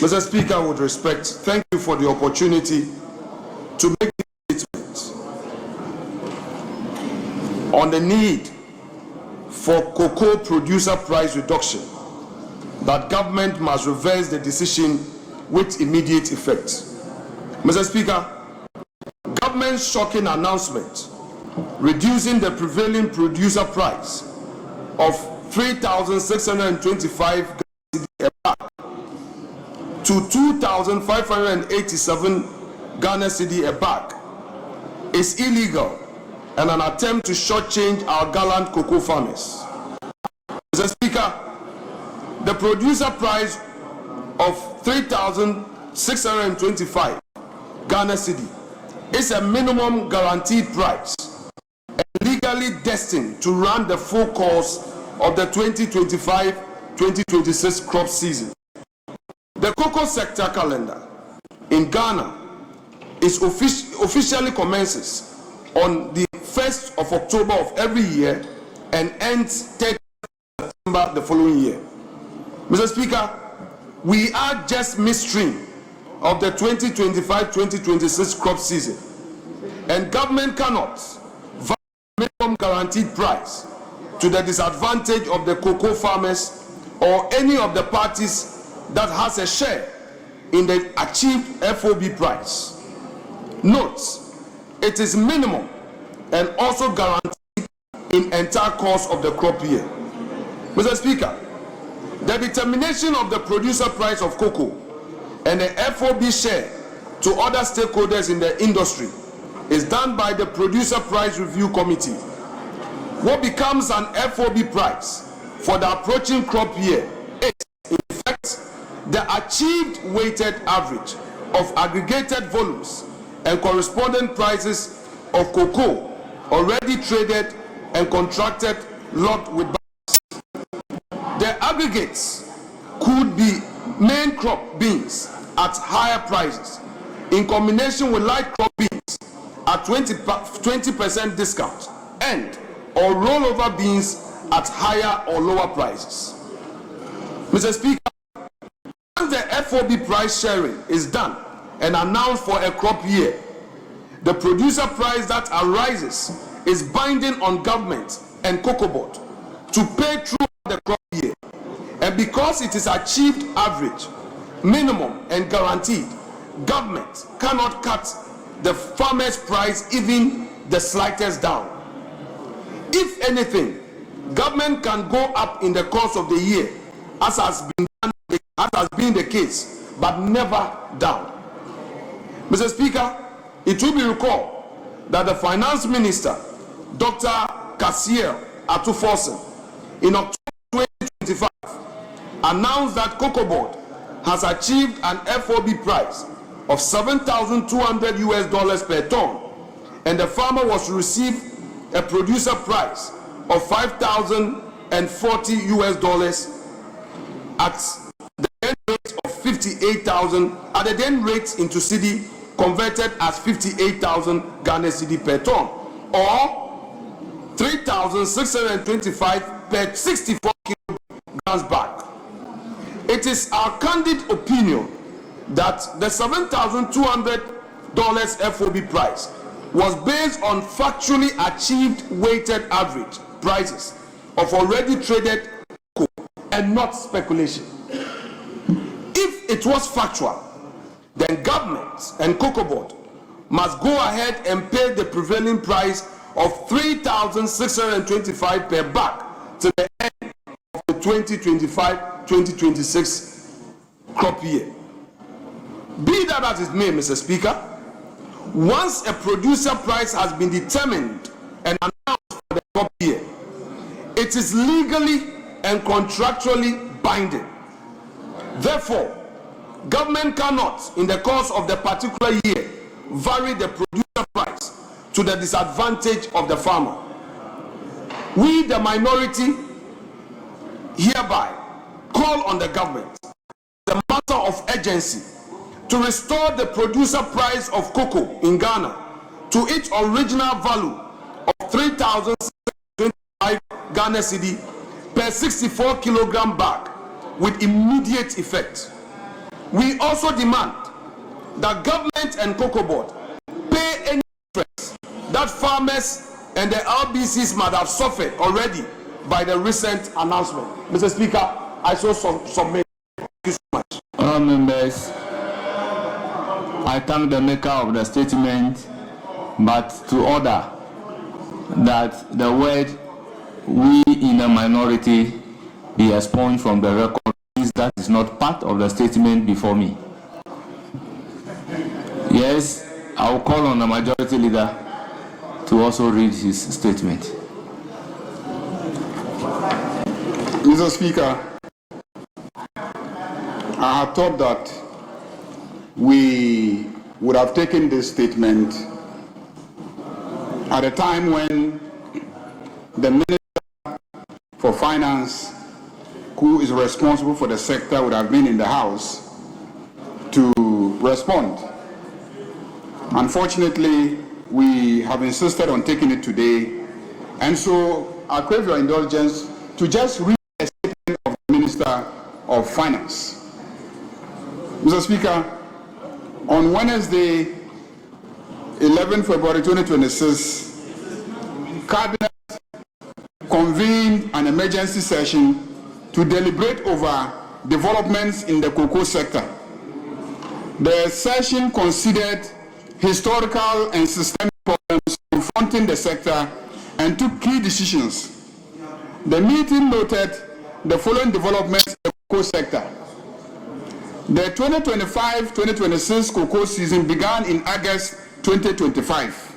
Mr. Speaker, with respect, thank you for the opportunity to make this statement on the need for cocoa producer price reduction, that government must reverse the decision with immediate effect. Mr. Speaker, government's shocking announcement reducing the prevailing producer price of 3,625 a bag to 2,587 Ghana cedi a bag is illegal and an attempt to shortchange our gallant cocoa farmers. Mr. Speaker, the producer price of 3,625 Ghana cedi is a minimum guaranteed price and legally destined to run the full course of the 2025-2026 crop season. The cocoa sector calendar in Ghana is officially commences on the 1st of October of every year and ends 30th September the following year. Mr. Speaker, we are just midstream of the 2025-2026 crop season, and government cannot violate minimum guaranteed price to the disadvantage of the cocoa farmers or any of the parties that has a share in the achieved FOB price. Note, it is minimum and also guaranteed in entire course of the crop year. Mr. Speaker, the determination of the producer price of cocoa and the FOB share to other stakeholders in the industry is done by the Producer Price Review Committee. What becomes an FOB price for the approaching crop year is, in fact, the achieved weighted average of aggregated volumes and corresponding prices of cocoa already traded and contracted lot with buyers. The aggregates could be main crop beans at higher prices in combination with light crop beans at 20% discount and or rollover beans at higher or lower prices. Mr. Speaker, once the FOB price sharing is done and announced for a crop year, the producer price that arises is binding on government and Cocoa Board to pay throughout the crop year. And because it is achieved average, minimum and guaranteed, government cannot cut the farmer's price even the slightest down. If anything, government can go up in the course of the year, as has been the case, but never down. Mr. Speaker, it will be recalled that the Finance Minister, Dr. Kassiel Atuforsen, in October 2025, announced that Cocoa Board has achieved an FOB price of $7,200 per ton, and the farmer was to receive a producer price of $5,040 at the then rate of 58,000 at the then rate into cedi converted as 58,000 Ghana cedi per ton, or 3,625 per 64 kilograms bag. It is our candid opinion that the $7,200 FOB price was based on factually achieved weighted average prices of already traded cocoa and not speculation. If it was factual, then government and Cocoa Board must go ahead and pay the prevailing price of 3,625 per bag to the end of the 2025-2026 crop year. Be that as it may, Mr. Speaker, once a producer price has been determined and announced for the crop year, it is legally and contractually binding. Therefore, government cannot, in the course of the particular year, vary the producer price to the disadvantage of the farmer. We, the minority, hereby call on the government, the matter of urgency, to restore the producer price of cocoa in Ghana to its original value of 3,625 Ghana cedi per 64 kilogram bag with immediate effect. We also demand that government and Cocoa Board pay any interest that farmers and the RBCs might have suffered already by the recent announcement. Mr. Speaker, I so submit. Thank you so much. Honourable members, I thank the maker of the statement, but to order that the word "we" in a minority be expunged from the record. That is not part of the statement before me. Yes, I will call on the majority leader to also read his statement. Mr. Speaker, I had thought that we would have taken this statement at a time when the Minister for Finance, who is responsible for the sector, would have been in the House to respond. Unfortunately, we have insisted on taking it today, and so I crave your indulgence to just read a statement of the Minister of Finance. Mr. Speaker, on Wednesday, 11 February 2026, Cabinet convened an emergency session to deliberate over developments in the cocoa sector. The session considered historical and systemic problems confronting the sector and took key decisions. The meeting noted the following developments in the cocoa sector. The 2025-2026 cocoa season began in August 2025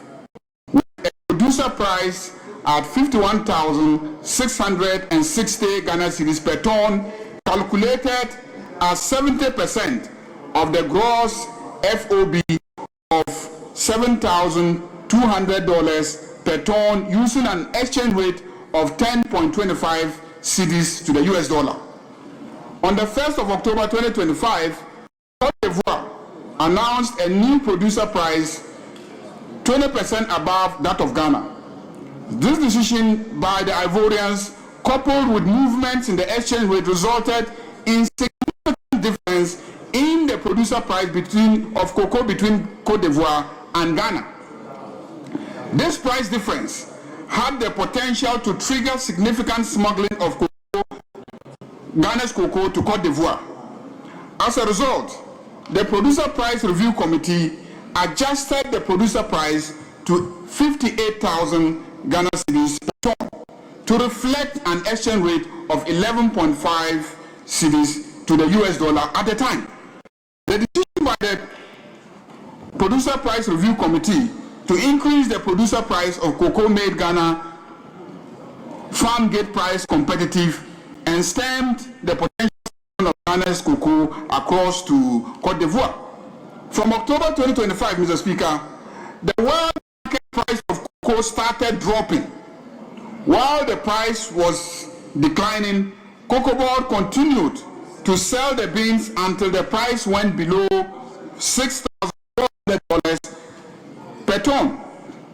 with a producer price at 51,660 Ghana cedis per ton, calculated as 70% of the gross FOB of $7,200 per ton, using an exchange rate of 10.25 cedis to the US dollar. On the 1st of October 2025, Côte d'Ivoire announced a new producer price 20% above that of Ghana. This decision by the Ivorians, coupled with movements in the exchange rate, resulted in significant difference in the producer price of cocoa between Côte d'Ivoire and Ghana. This price difference had the potential to trigger significant smuggling of Ghana's cocoa to Côte d'Ivoire. As a result, the Producer Price Review Committee adjusted the producer price to 58,000 Ghana cedis per ton to reflect an exchange rate of 11.5 cedis to the US dollar at the time. The decision by the Producer Price Review Committee to increase the producer price of cocoa made Ghana farm gate price competitive and stemmed the potential of Ghana's cocoa across to Côte d'Ivoire. From October 2025, Mr. Speaker, the world market price of cocoa started dropping. While the price was declining, Cocoa Board continued to sell the beans until the price went below $6,400 per ton,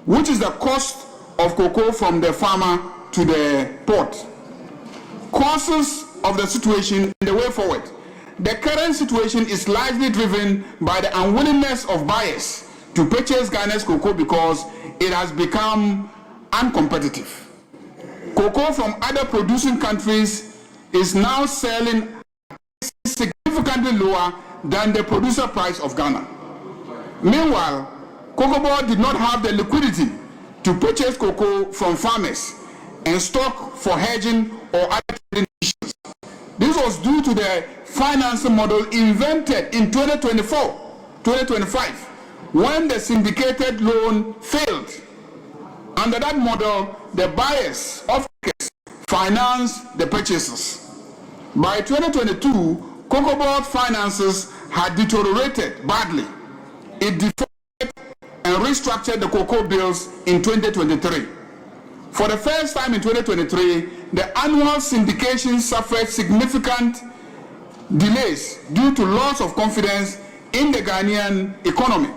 which is the cost of cocoa from the farmer to the port. Causes of the situation and the way forward. The current situation is largely driven by the unwillingness of buyers to purchase Ghana's cocoa because it has become uncompetitive. Cocoa from other producing countries is now selling significantly lower than the producer price of Ghana. Meanwhile, Cocoa Board did not have the liquidity to purchase cocoa from farmers and stock for hedging or other trading issues. This was due to the financing model invented in 2024-2025 when the syndicated loan failed. Under that model, the buyers of financed the purchases. By 2022, Cocoa Board finances had deteriorated badly. It defaulted and restructured the cocoa bills in 2023. For the first time in 2023, the annual syndication suffered significant delays due to loss of confidence in the Ghanaian economy.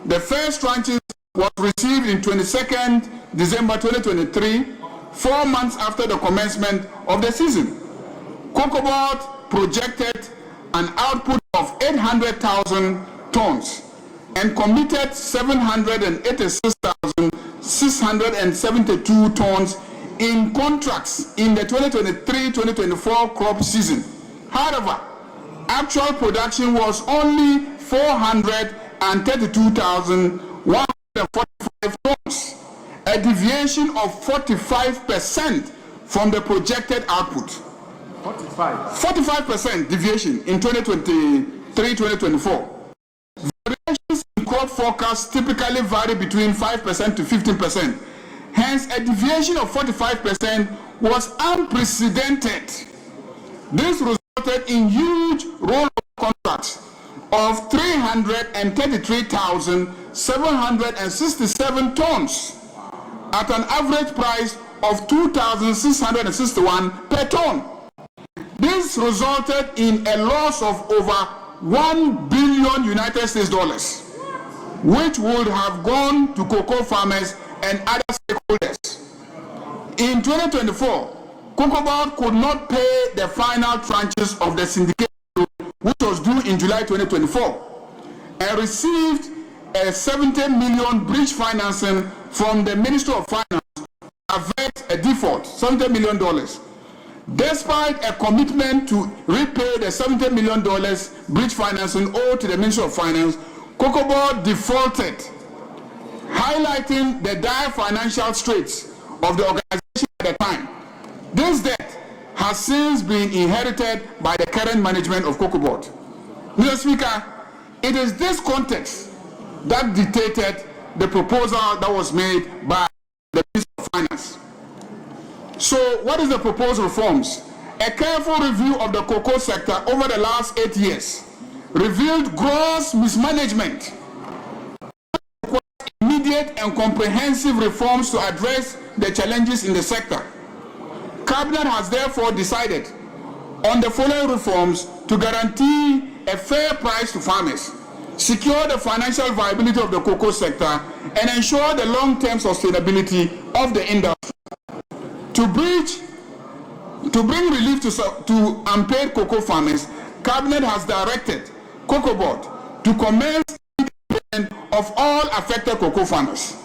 The first tranche was received in 22nd December 2023, 4 months after the commencement of the season. Cocoa Board projected an output of 800,000 tons and committed 786,672 tons in contracts in the 2023-2024 crop season. However, actual production was only 432,145 tons, a deviation of 45% from the projected output. 45% deviation in 2023-2024. Variations in crop forecasts typically vary between 5% to 15%. Hence, a deviation of 45% was unprecedented. This resulted in huge rollover contracts of 333,767 tons at an average price of 2,661 per ton. This resulted in a loss of over $1 billion United States dollars, which would have gone to cocoa farmers and other stakeholders. In 2024, Cocoa Board could not pay the final tranches of the syndicate loan, which was due in July 2024, and received a $70 million bridge financing from the Ministry of Finance to avert a default, $70 million. Despite a commitment to repay the $70 million bridge financing owed to the Ministry of Finance, Cocoa Board defaulted, highlighting the dire financial straits of the organization at the time. This debt has since been inherited by the current management of Cocoa Board. Mr. Speaker, it is this context that dictated the proposal that was made by the Ministry of Finance. So, what is the proposed reforms? A careful review of the cocoa sector over the last 8 years revealed gross mismanagement. Immediate and comprehensive reforms to address the challenges in the sector. Cabinet has therefore decided on the following reforms to guarantee a fair price to farmers, secure the financial viability of the cocoa sector, and ensure the long-term sustainability of the industry. To bring relief to unpaid cocoa farmers, Cabinet has directed Cocoa Board to commence payment of all affected cocoa farmers.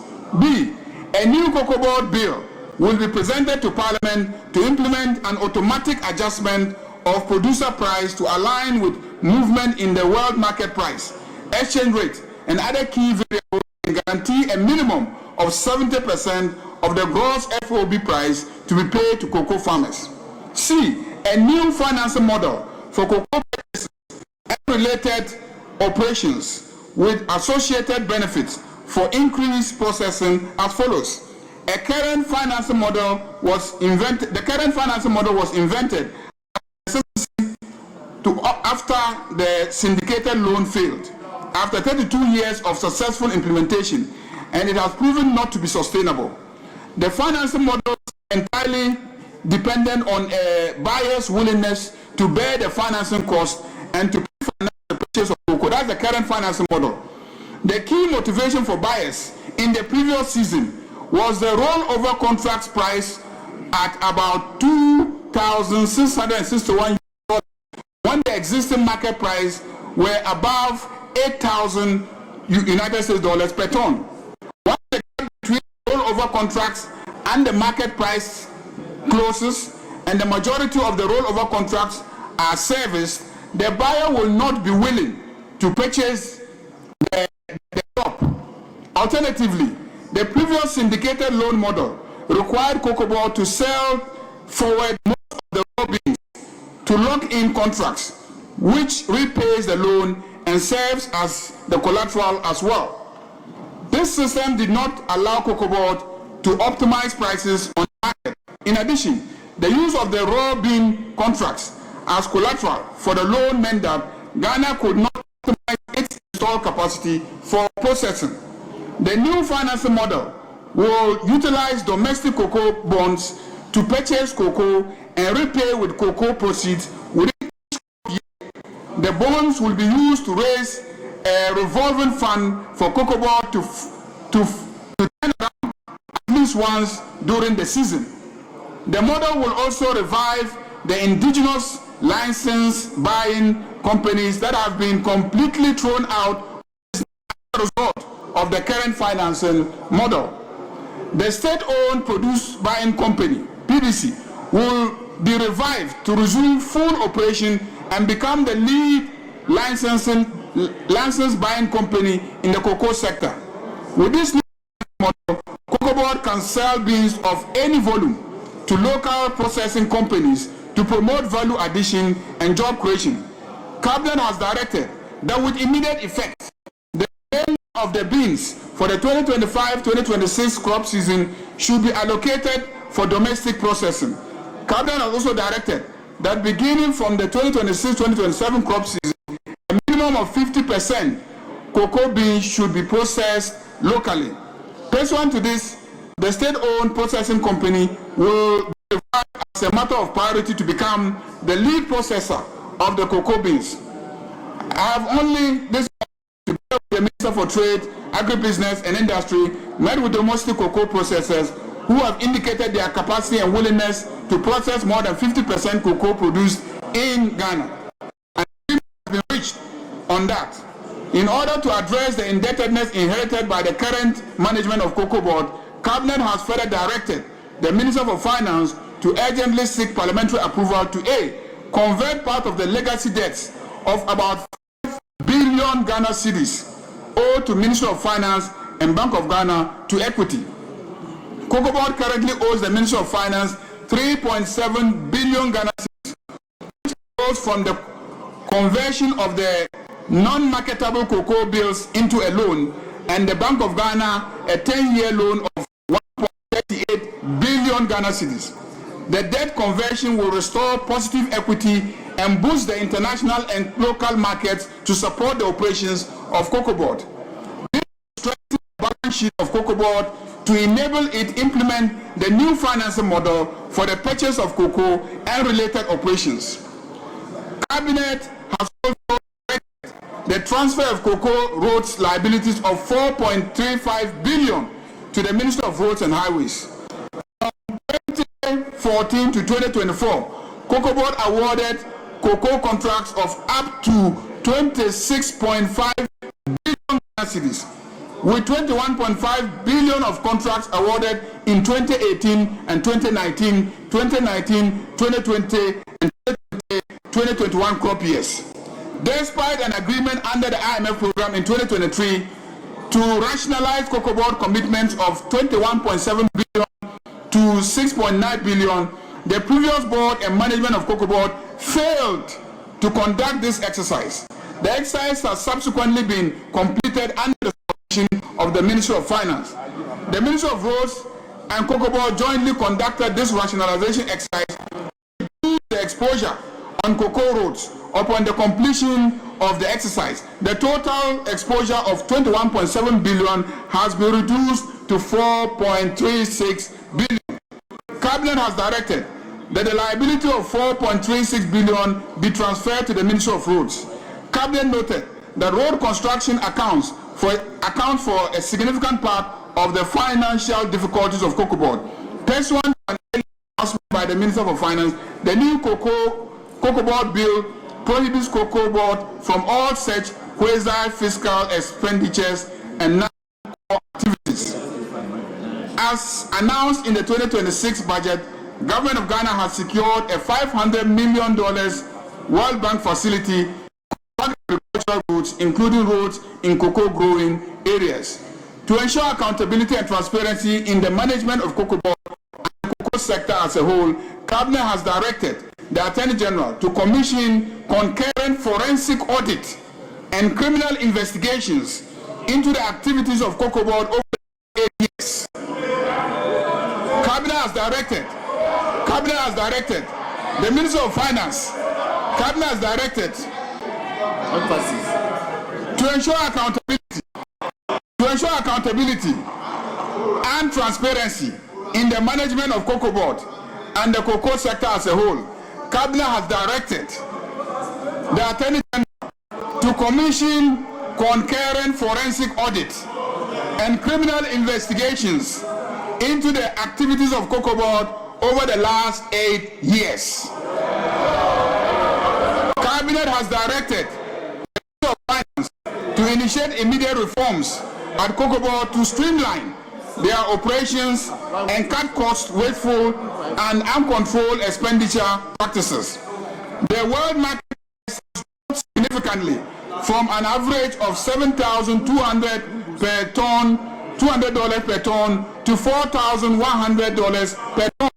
B. A new Cocoa Board bill will be presented to Parliament to implement an automatic adjustment of producer price to align with movement in the world market price, exchange rate, and other key variables, and guarantee a minimum of 70% of the gross FOB price to be paid to cocoa farmers. C. A new financing model for cocoa purchases and related operations with associated benefits for increased processing as follows. The current financing model was invented after the syndicated loan failed, after 32 years of successful implementation, and it has proven not to be sustainable. The financing model is entirely dependent on a buyer's willingness to bear the financing cost and to finance the purchase of cocoa. That's the current financing model. The key motivation for buyers in the previous season was the rollover contracts price at about 2,661 when the existing market price were above 8,000 United States dollars per ton. Once the gap between rollover contracts and the market price closes and the majority of the rollover contracts are serviced, the buyer will not be willing to purchase the crop. Alternatively, the previous syndicated loan model required Cocoa Board to sell forward most of the raw beans to lock in contracts, which repays the loan and serves as the collateral as well. This system did not allow Cocoa Board to optimize prices on the market. In addition, the use of the raw bean contracts as collateral for the loan meant that Ghana could not optimize its installed capacity for processing. The new financing model will utilize domestic cocoa bonds to purchase cocoa and repay with cocoa proceeds within each year. The bonds will be used to raise a revolving fund for Cocoa Board to turn around at least once during the season. The model will also revive the indigenous license buying companies that have been completely thrown out as a result of the current financing model. The state-owned produce buying company, PBC, will be revived to resume full operation and become the lead license buying company in the cocoa sector. With this new model, Cocoa Board can sell beans of any volume to local processing companies to promote value addition and job creation. Cabinet has directed that with immediate effect, the sale of the beans for the 2025-2026 crop season should be allocated for domestic processing. Cabinet has also directed that beginning from the 2026-2027 crop season, a minimum of 50% cocoa beans should be processed locally. Pursuant to this, the state-owned processing company will be revived as a matter of priority to become the lead processor of the cocoa beans. I have only this to the Minister for Trade, Agribusiness and Industry met with domestic cocoa processors who have indicated their capacity and willingness to process more than 50% cocoa produced in Ghana. And agreement has been reached on that. In order to address the indebtedness inherited by the current management of Cocoa Board, Cabinet has further directed the Minister for Finance to urgently seek parliamentary approval to A, convert part of the legacy debts of about 5 billion Ghana cedis owed to Ministry of Finance and Bank of Ghana to equity. Cocoa Board currently owes the Ministry of Finance 3.7 billion Ghana cedis, which arose from the conversion of the non-marketable cocoa bills into a loan, and the Bank of Ghana a 10-year loan of 1.38 billion Ghana cedis. The debt conversion will restore positive equity and boost the international and local markets to support the operations of Cocoa Board. This will strengthen the balance sheet of Cocoa Board to enable it implement the new financing model for the purchase of cocoa and related operations. Cabinet has also the transfer of cocoa roads liabilities of 4.35 billion to the Minister of Roads and Highways. From 2014 to 2024, Cocoa Board awarded cocoa contracts of up to 26.5 billion cedis, with 21.5 billion of contracts awarded in 2018 and 2019, 2020, and 2021 crop years. Despite an agreement under the IMF program in 2023 to rationalize Cocoa Board commitments of 21.7 billion to 6.9 billion, the previous board and management of Cocoa Board failed to conduct this exercise. The exercise has subsequently been completed under the supervision of the Ministry of Finance. The Ministry of Roads and Cocoa Board jointly conducted this rationalization exercise to reduce the exposure on cocoa roads. Upon the completion of the exercise, the total exposure of 21.7 billion has been reduced to 4.36 billion. Cabinet has directed that the liability of 4.36 billion be transferred to the Ministry of Roads. Cabinet noted that road construction accounts for a significant part of the financial difficulties of Cocoa Board. Pursuant to an early announcement by the Minister for Finance, the new Cocoa Board bill prohibits Cocoa Board from all such quasi-fiscal expenditures and non-core activities. As announced in the 2026 budget, Government of Ghana has secured a $500 million World Bank facility for agricultural roads, including roads in cocoa growing areas. To ensure accountability and transparency in the management of Cocoa Board and the cocoa sector as a whole, Cabinet has directed the Attorney General to commission concurrent forensic audit and criminal investigations into the activities of Cocoa Board over 8 years. Cabinet has directed the Minister of Finance. Cabinet has directed to ensure accountability and transparency in the management of Cocoa Board and the cocoa sector as a whole. Cabinet has directed the Attorney General to commission concurrent forensic audit and criminal investigations into the activities of Cocoa Board over the last 8 years. has directed the Ministry of Finance to initiate immediate reforms at Cocoa Board to streamline their operations and cut costs, wasteful and uncontrolled expenditure practices. The world market has dropped significantly from an average of $7,200 per ton, $200 per ton, to $4,100 per ton,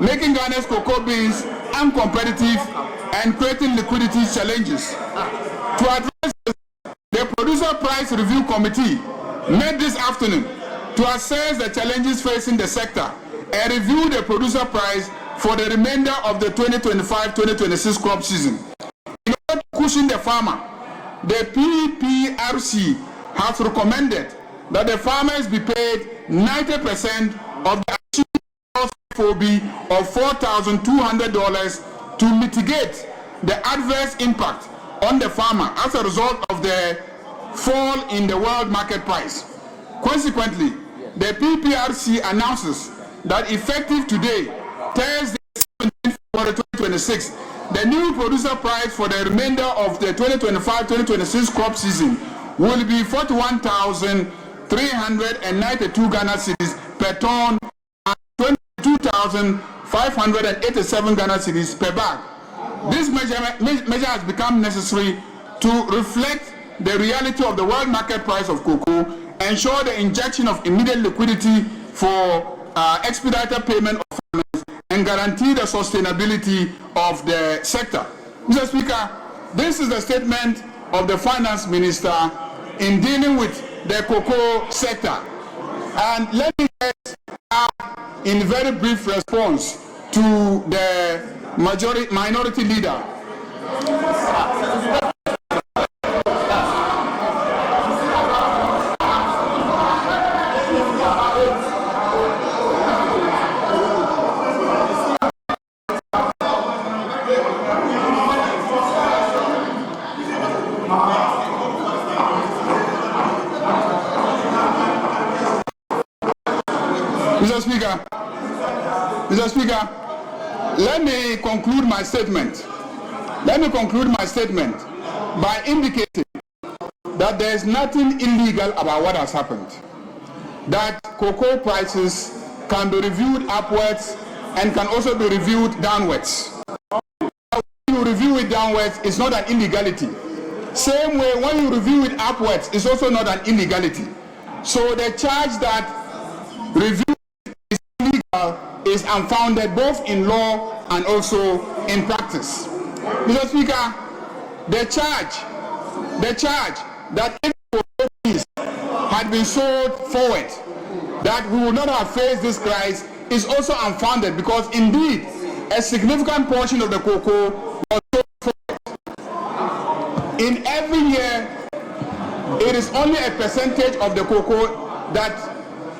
making Ghana's cocoa beans uncompetitive and creating liquidity challenges. To address this, the Producer Price Review Committee met this afternoon to assess the challenges facing the sector and review the producer price for the remainder of the 2025-2026 crop season. In order to cushion the farmer, the PPRC has recommended that the farmers be paid 90% of the achieved FOB of $4,200 to mitigate the adverse impact on the farmer as a result of the fall in the world market price. Consequently, the PPRC announces that effective today, Thursday, 17 February 2026, the new producer price for the remainder of the 2025-2026 crop season will be 41,392 Ghana cedis per ton and 22,587 Ghana cedis per bag. This measure has become necessary to reflect the reality of the world market price of cocoa, ensure the injection of immediate liquidity for expedited payment of farmers, and guarantee the sustainability of the sector. Mr. Speaker, this is the statement of the Finance Minister in dealing with the cocoa sector. And let me just add in very brief response to the minority leader. Mr. Speaker, let me conclude my statement. By indicating that there is nothing illegal about what has happened. That cocoa prices can be reviewed upwards and can also be reviewed downwards. When you review it downwards, it's not an illegality. Same way, when you review it upwards, it's also not an illegality. So the charge that review is illegal is unfounded both in law and also in practice. Mr. Speaker, the charge that if cocoa had been sold forward, that we would not have faced this crisis is also unfounded, because indeed a significant portion of the cocoa was sold forward. In every year, it is only a percentage of the cocoa that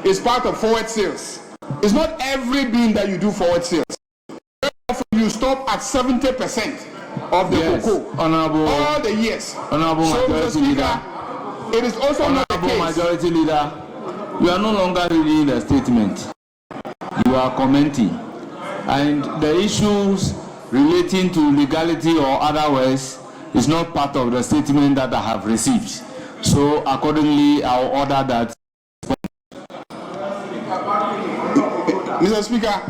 is part of forward sales. It's not every bean that you do forward sales. Very often you stop at 70% of the cocoa. Honorable, all the years. Honorable so, Majority Mr. Speaker, Leader, it is also Honorable not the case. Majority Leader, you are no longer reading the statement. You are commenting. And the issues relating to legality or otherwise is not part of the statement that I have received. So accordingly, I will order that. Mr. Speaker,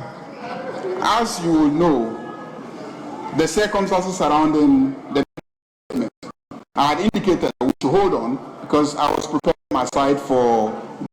as you will know, the circumstances surrounding the statement, I had indicated that we should hold on because I was preparing my side for